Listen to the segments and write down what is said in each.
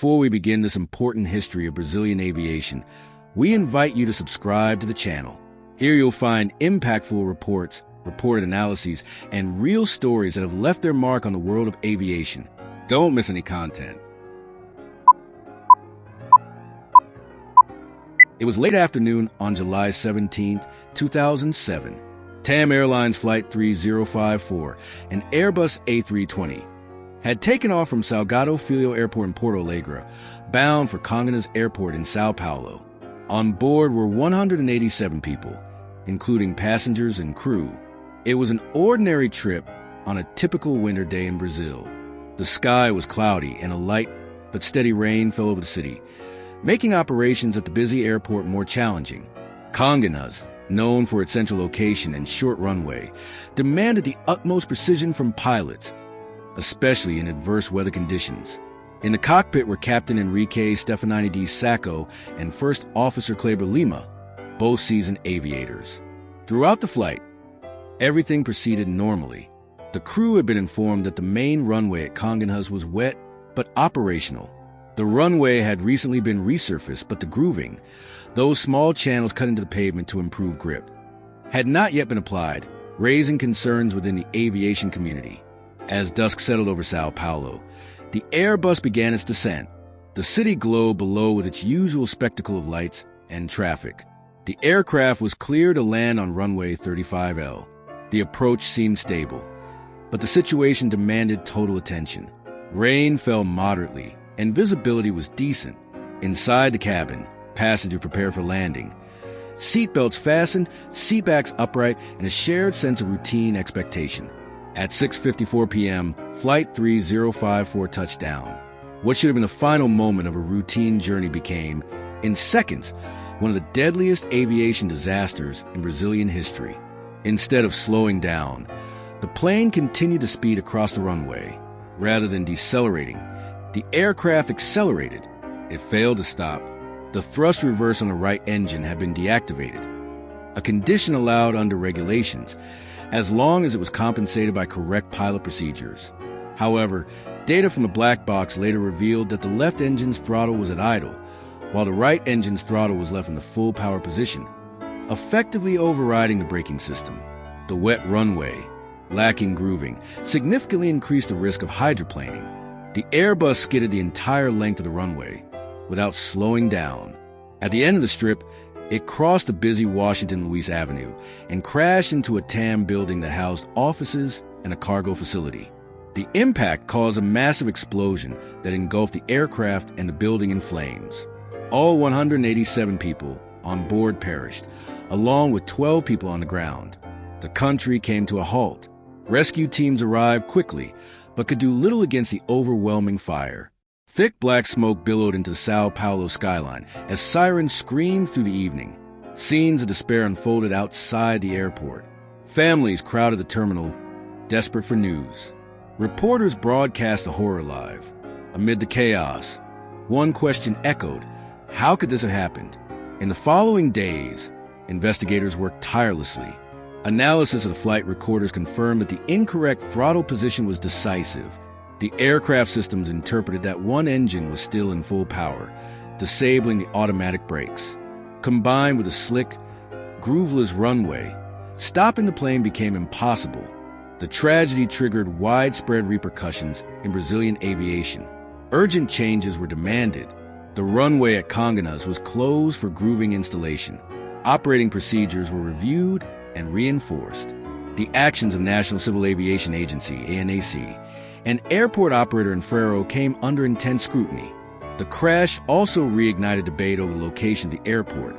Before we begin this important history of Brazilian aviation, we invite you to subscribe to the channel. Here you'll find impactful reports, reported analyses, and real stories that have left their mark on the world of aviation. Don't miss any content. It was late afternoon on July 17, 2007. Tam Airlines Flight 3054, an Airbus A320, had taken off from Salgado Filho Airport in Porto Alegre, bound for Congonhas Airport in Sao Paulo. On board were 187 people, including passengers and crew. It was an ordinary trip on a typical winter day in Brazil. The sky was cloudy and a light but steady rain fell over the city, making operations at the busy airport more challenging. Congonhas, known for its central location and short runway, demanded the utmost precision from pilots, especially in adverse weather conditions. In the cockpit were Captain Enrique Stefanini D. Sacco and First Officer Kleber Lima, both seasoned aviators. Throughout the flight, everything proceeded normally. The crew had been informed that the main runway at Congonhas was wet but operational. The runway had recently been resurfaced, but the grooving, those small channels cut into the pavement to improve grip, had not yet been applied, raising concerns within the aviation community. As dusk settled over Sao Paulo, the AIRBUS began its descent. The city glowed below with its usual spectacle of lights and traffic. The aircraft was clear to land on runway 35L. The approach seemed stable, but the situation demanded total attention. Rain fell moderately, and visibility was decent. Inside the cabin, passengers prepared for landing. Seatbelts fastened, seatbacks upright, and a shared sense of routine expectation. At 6:54 p.m., Flight 3054 touched down. What should have been the final moment of a routine journey became, in seconds, one of the deadliest aviation disasters in Brazilian history. Instead of slowing down, the plane continued to speed across the runway. Rather than decelerating, the aircraft accelerated. It failed to stop. The thrust reverse on the right engine had been deactivated, a condition allowed under regulations, as long as it was compensated by correct pilot procedures. However, data from the black box later revealed that the left engine's throttle was at idle, while the right engine's throttle was left in the full power position, effectively overriding the braking system. The wet runway, lacking grooving, significantly increased the risk of hydroplaning. The Airbus skidded the entire length of the runway without slowing down. At the end of the strip, it crossed the busy Washington Luis Avenue and crashed into a TAM building that housed offices and a cargo facility. The impact caused a massive explosion that engulfed the aircraft and the building in flames. All 187 people on board perished, along with 12 people on the ground. The country came to a halt. Rescue teams arrived quickly, but could do little against the overwhelming fire. Thick black smoke billowed into the Sao Paulo skyline as sirens screamed through the evening. Scenes of despair unfolded outside the airport. Families crowded the terminal, desperate for news. Reporters broadcast the horror live. Amid the chaos, one question echoed: how could this have happened? In the following days, investigators worked tirelessly. Analysis of the flight recorders confirmed that the incorrect throttle position was decisive. The aircraft systems interpreted that one engine was still in full power, disabling the automatic brakes. Combined with a slick, grooveless runway, stopping the plane became impossible. The tragedy triggered widespread repercussions in Brazilian aviation. Urgent changes were demanded. The runway at Congonhas was closed for grooving installation. Operating procedures were reviewed and reinforced. The actions of National Civil Aviation Agency, ANAC, and airport operator Infraero came under intense scrutiny. The crash also reignited debate over the location of the airport,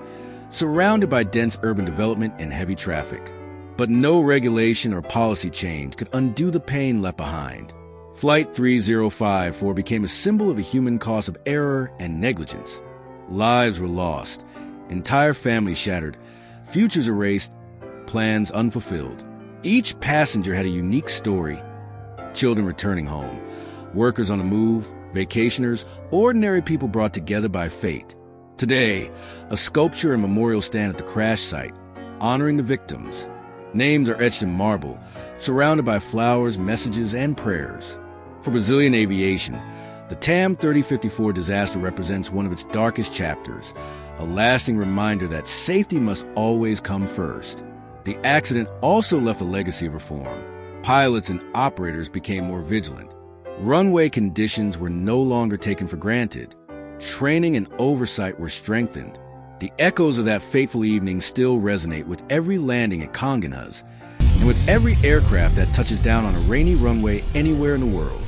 surrounded by dense urban development and heavy traffic. But no regulation or policy change could undo the pain left behind. Flight 3054 became a symbol of the human cost of error and negligence. Lives were lost, entire families shattered, futures erased, plans unfulfilled. Each passenger had a unique story: children returning home, workers on the move, vacationers, ordinary people brought together by fate. Today, a sculpture and memorial stand at the crash site, honoring the victims. Names are etched in marble, surrounded by flowers, messages, and prayers. For Brazilian aviation, The Tam 3054 disaster represents one of its darkest chapters, a lasting reminder that safety must always come first. The accident also left a legacy of reform. Pilots and operators became more vigilant. Runway conditions were no longer taken for granted. Training and oversight were strengthened. The echoes of that fateful evening still resonate with every landing at CONGONHAS and with every aircraft that touches down on a rainy runway anywhere in the world.